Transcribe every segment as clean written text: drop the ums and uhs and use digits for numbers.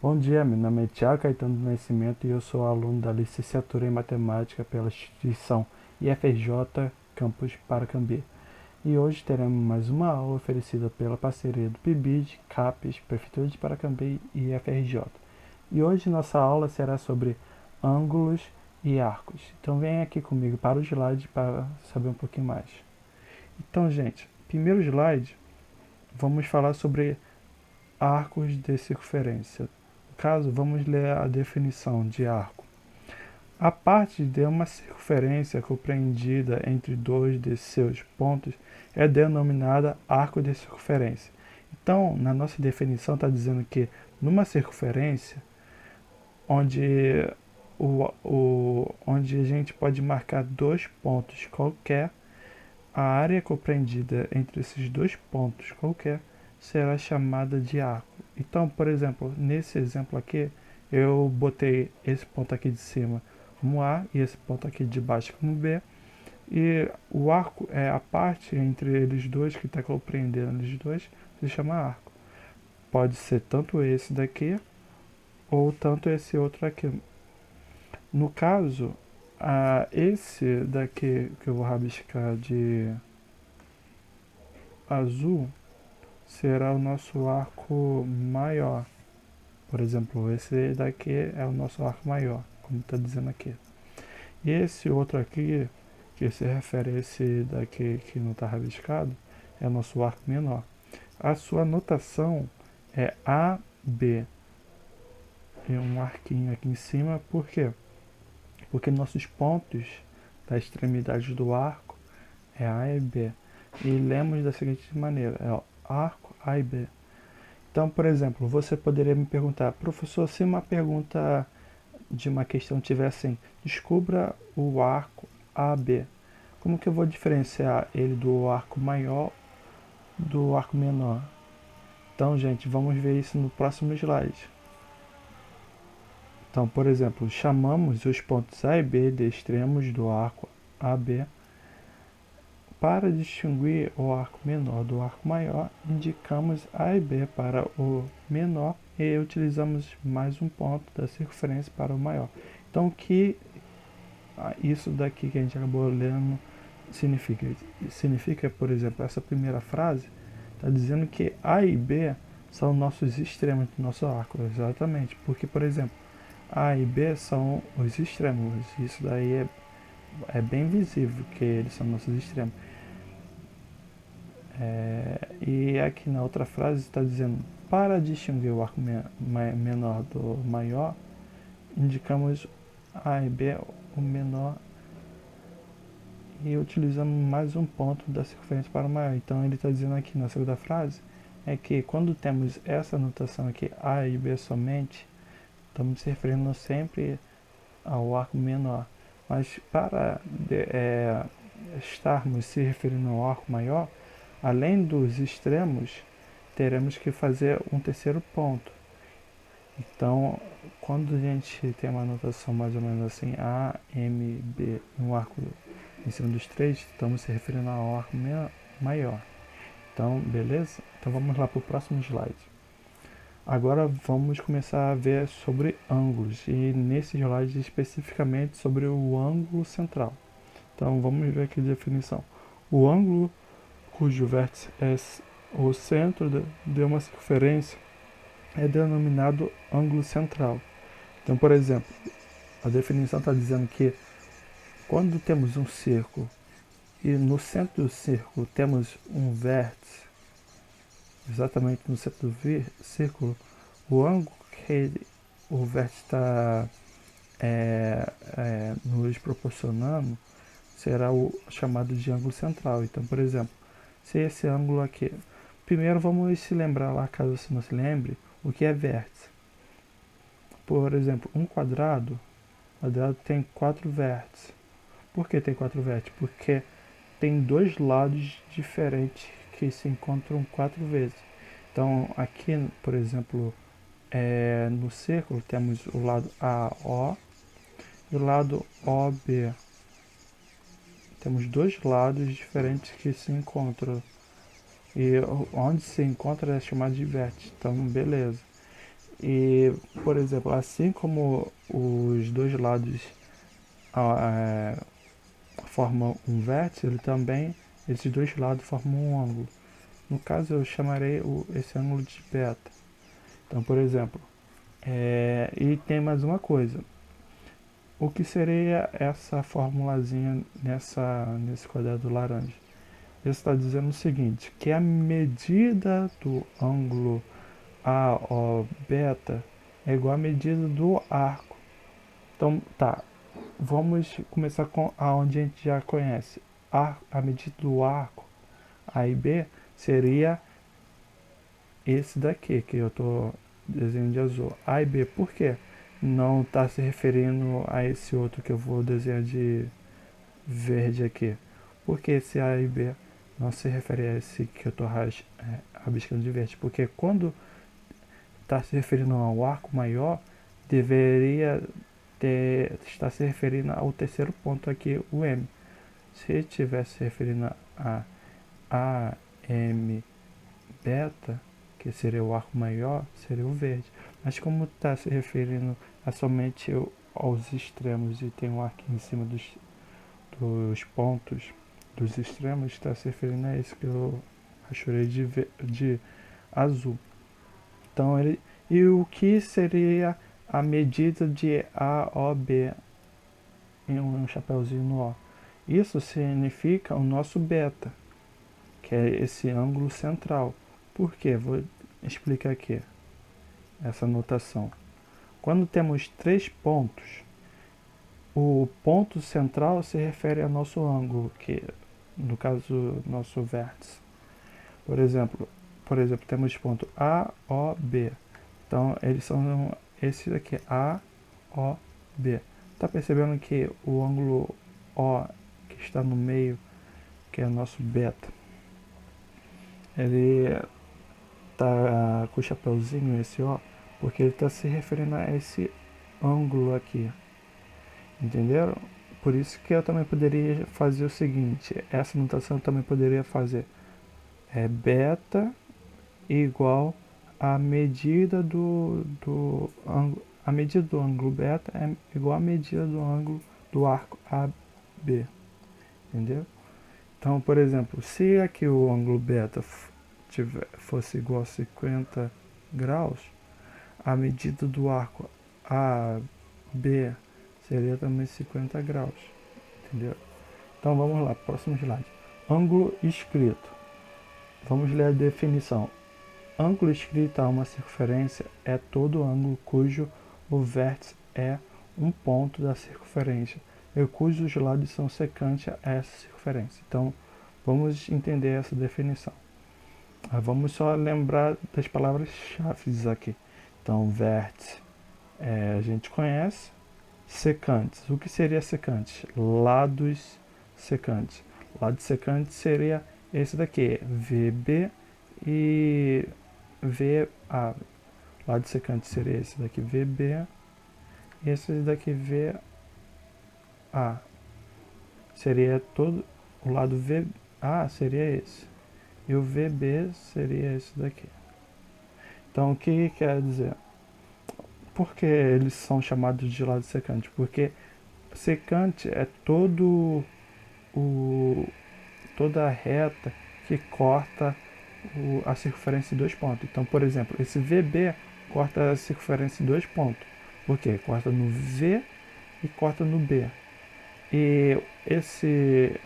Bom dia, meu nome é Tiago Caetano do Nascimento e eu sou aluno da licenciatura em Matemática pela instituição IFRJ Campus Paracambi. E hoje teremos mais uma aula oferecida pela parceria do PIBID, CAPES, Prefeitura de Paracambi e IFRJ. E hoje nossa aula será sobre ângulos e arcos. Então vem aqui comigo para o slide para saber um pouquinho mais. Então, gente, primeiro slide, vamos falar sobre arcos de circunferência. No caso, vamos ler a definição de arco. A parte de uma circunferência compreendida entre dois de seus pontos é denominada arco de circunferência. Então, na nossa definição está dizendo que numa circunferência onde, onde a gente pode marcar dois pontos qualquer, a área compreendida entre esses dois pontos qualquer será chamada de arco. Então, por exemplo, nesse exemplo aqui, eu botei esse ponto aqui de cima como A e esse ponto aqui de baixo como B. E o arco é a parte entre eles dois que está compreendendo eles dois, se chama arco. Pode ser tanto esse daqui ou tanto esse outro aqui. No caso, esse daqui que eu vou rabiscar de azul será o nosso arco maior. Por exemplo, esse daqui é o nosso arco maior, como está dizendo aqui. E esse outro aqui, que se refere a esse daqui que não está rabiscado, é o nosso arco menor. A sua notação é AB. E um arquinho aqui em cima, por quê? Porque nossos pontos da extremidade do arco é A e B. E lemos da seguinte maneira, é o arco A e B. Então, por exemplo, você poderia me perguntar, professor, se uma pergunta de uma questão tiver assim, descubra o arco AB, como que eu vou diferenciar ele do arco maior do arco menor? Então, gente, vamos ver isso no próximo slide. Então, por exemplo, chamamos os pontos A e B de extremos do arco AB. Para distinguir o arco menor do arco maior, indicamos A e B para o menor e utilizamos mais um ponto da circunferência para o maior. Então, o que isso daqui que a gente acabou lendo significa? Significa, por exemplo, essa primeira frase está dizendo que A e B são nossos extremos do nosso arco, exatamente. Porque, por exemplo, A e B são os extremos. Isso daí é bem visível que eles são nossos extremos. E aqui na outra frase está dizendo, para distinguir o arco menor do maior, indicamos A e B, o menor, e utilizamos mais um ponto da circunferência para o maior. Então ele está dizendo aqui na segunda frase, é que quando temos essa notação aqui, A e B somente, estamos se referindo sempre ao arco menor. Mas para estarmos se referindo ao arco maior, além dos extremos, teremos que fazer um terceiro ponto. Então, quando a gente tem uma notação mais ou menos assim, A, M, B, um arco em cima dos três, estamos se referindo ao arco maior. Então, beleza? Então vamos lá para o próximo slide. Agora vamos começar a ver sobre ângulos, e nesse slide especificamente sobre o ângulo central. Então vamos ver aqui a definição. O ângulo cujo vértice é o centro de uma circunferência é denominado ângulo central. Então, por exemplo, a definição está dizendo que quando temos um círculo e no centro do círculo temos um vértice, exatamente no centro do círculo, o ângulo que o vértice está nos proporcionando será o chamado de ângulo central. Então, por exemplo, se esse ângulo aqui... Primeiro vamos se lembrar lá, caso você não se lembre, o que é vértice. Por exemplo, um quadrado tem 4 vértices. Por que tem 4 vértices? Porque tem dois lados diferentes que se encontram 4 vezes. Então, aqui, por exemplo, no círculo temos o lado AO e o lado OB. Temos dois lados diferentes que se encontram. E onde se encontra é chamado de vértice. Então, beleza. E, por exemplo, assim como os dois lados formam um vértice, esses dois lados formam um ângulo. No caso, eu chamarei esse ângulo de beta. Então, por exemplo, e tem mais uma coisa. O que seria essa formulazinha nesse quadrado laranja? Ele está dizendo o seguinte, que a medida do ângulo AO beta é igual à medida do arco. Então, tá, vamos começar com aonde a gente já conhece. A medida do arco A e B seria esse daqui, que eu estou desenhando de azul. A e B, por quê? Não está se referindo a esse outro que eu vou desenhar de verde aqui. Porque esse A e B não se refere a esse que eu estou rabiscando de verde. Porque quando está se referindo ao arco maior, deveria estar se referindo ao terceiro ponto aqui, o M. Se estivesse se referindo a M beta, que seria o arco maior, seria o verde. Mas como está se referindo a somente aos extremos e tem um arco em cima dos pontos dos extremos, está se referindo a esse que eu rachurei de azul. Então e o que seria a medida de AOB em um chapéuzinho no O? Isso significa o nosso beta, que é esse ângulo central. Por quê? Vou explicar aqui essa notação. Quando temos três pontos, o ponto central se refere ao nosso ângulo, que no caso nosso vértice. Por exemplo, temos ponto A, O, B. Então eles são esse daqui, A, O, B. Tá percebendo que o ângulo O que está no meio, que é o nosso beta, ele tá com o chapeuzinho esse O, porque ele está se referindo a esse ângulo aqui. Entenderam? Por isso que eu também poderia fazer o seguinte, essa notação eu também poderia fazer beta igual a medida do ângulo, a medida do ângulo beta é igual a medida do ângulo do arco AB, entendeu? Então, por exemplo, se aqui o ângulo beta fosse igual a 50 graus, a medida do arco AB seria também 50 graus, entendeu? Então vamos lá, próximo slide. Ângulo escrito. Vamos ler a definição. Ângulo escrito a uma circunferência é todo ângulo cujo o vértice é um ponto da circunferência e cujos lados são secantes a essa circunferência. Então, vamos entender essa definição. Vamos só lembrar das palavras-chave aqui. Então, vértice a gente conhece. Secantes. O que seria secante? Lados secantes. Lado secante seria esse daqui, VB e VA. Lado secante seria esse daqui, VB, e esse daqui, VA. Seria todo o lado VA seria esse. E o VB seria esse daqui. Então, o que quer dizer? Por que eles são chamados de lado secante? Porque secante é toda a reta que corta a circunferência de dois pontos. Então, por exemplo, esse VB corta a circunferência de dois pontos. Por quê? Corta no V e corta no B. E esse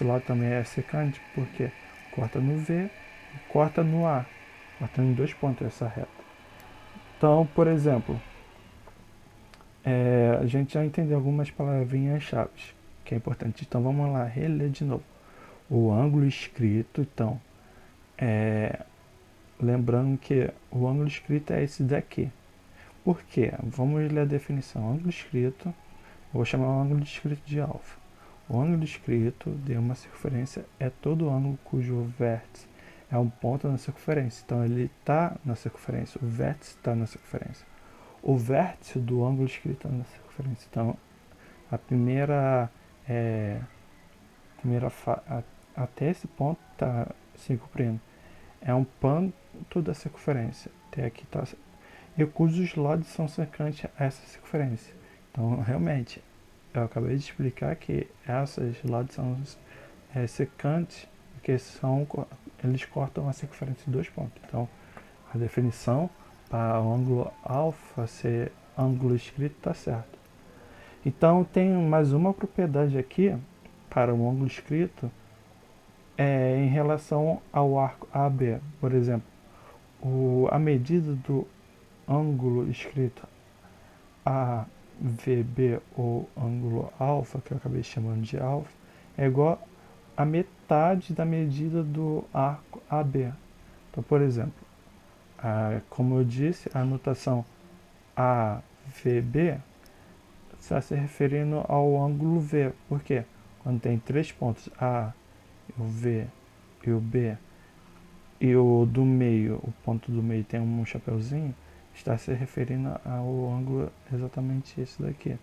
lado também é secante porque corta no V e corta no A. Corta em dois pontos essa reta. Então, por exemplo, a gente já entendeu algumas palavrinhas-chave que é importante. Então, vamos lá, reler de novo. O ângulo escrito, então, lembrando que o ângulo escrito é esse daqui. Por quê? Vamos ler a definição. Ângulo escrito, eu vou chamar o ângulo escrito de alfa. O ângulo escrito de uma circunferência é todo ângulo cujo vértice é um ponto na circunferência. Então ele está na circunferência, o vértice está na circunferência. O vértice do ângulo escrito está na circunferência. Então a até esse ponto está se cumprindo. É um ponto da circunferência. Até aqui está. e cujos lados são secantes a essa circunferência. Então, realmente, eu acabei de explicar que esses lados são secantes, porque eles cortam a circunferência de dois pontos. Então, a definição para o ângulo alfa ser ângulo escrito está certo. Então, tem mais uma propriedade aqui para o ângulo escrito em relação ao arco AB. Por exemplo, a medida do ângulo escrito AVB ou ângulo alfa, que eu acabei chamando de alfa, é igual a metade da medida do arco AB. Então, por exemplo, como eu disse, a notação AVB está se referindo ao ângulo V. Por quê? Quando tem três pontos, A, o V e o B, e o do meio, o ponto do meio tem um chapeuzinho, está se referindo ao ângulo exatamente esse daqui.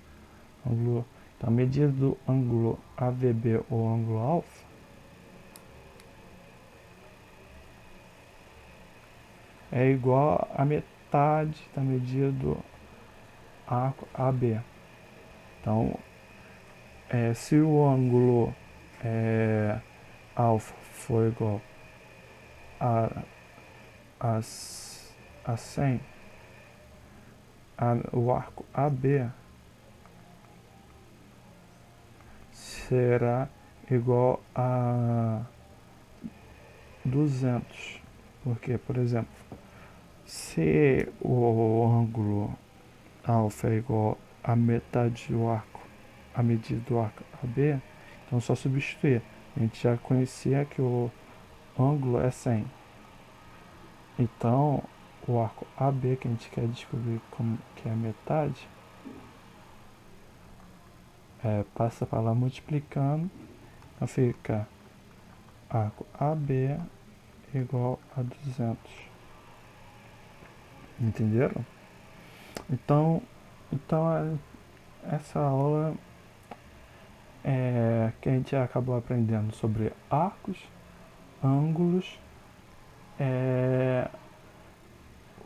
Ângulo, então, a medida do ângulo AVB ou ângulo alfa é igual a metade da medida do arco AB. Então, se o ângulo alfa for igual a, a, a 100, o arco AB será igual a 200. Porque, por exemplo, se o ângulo alfa é igual a metade do arco, a medida do arco AB, então só substituir. A gente já conhecia que o ângulo é 100. Então, o arco AB, que a gente quer descobrir como que é a metade, passa para lá multiplicando, então fica arco AB igual a 200. Entenderam? Então essa aula que a gente acabou aprendendo sobre arcos, ângulos,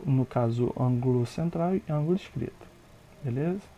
no caso ângulo central e ângulo escrito, beleza?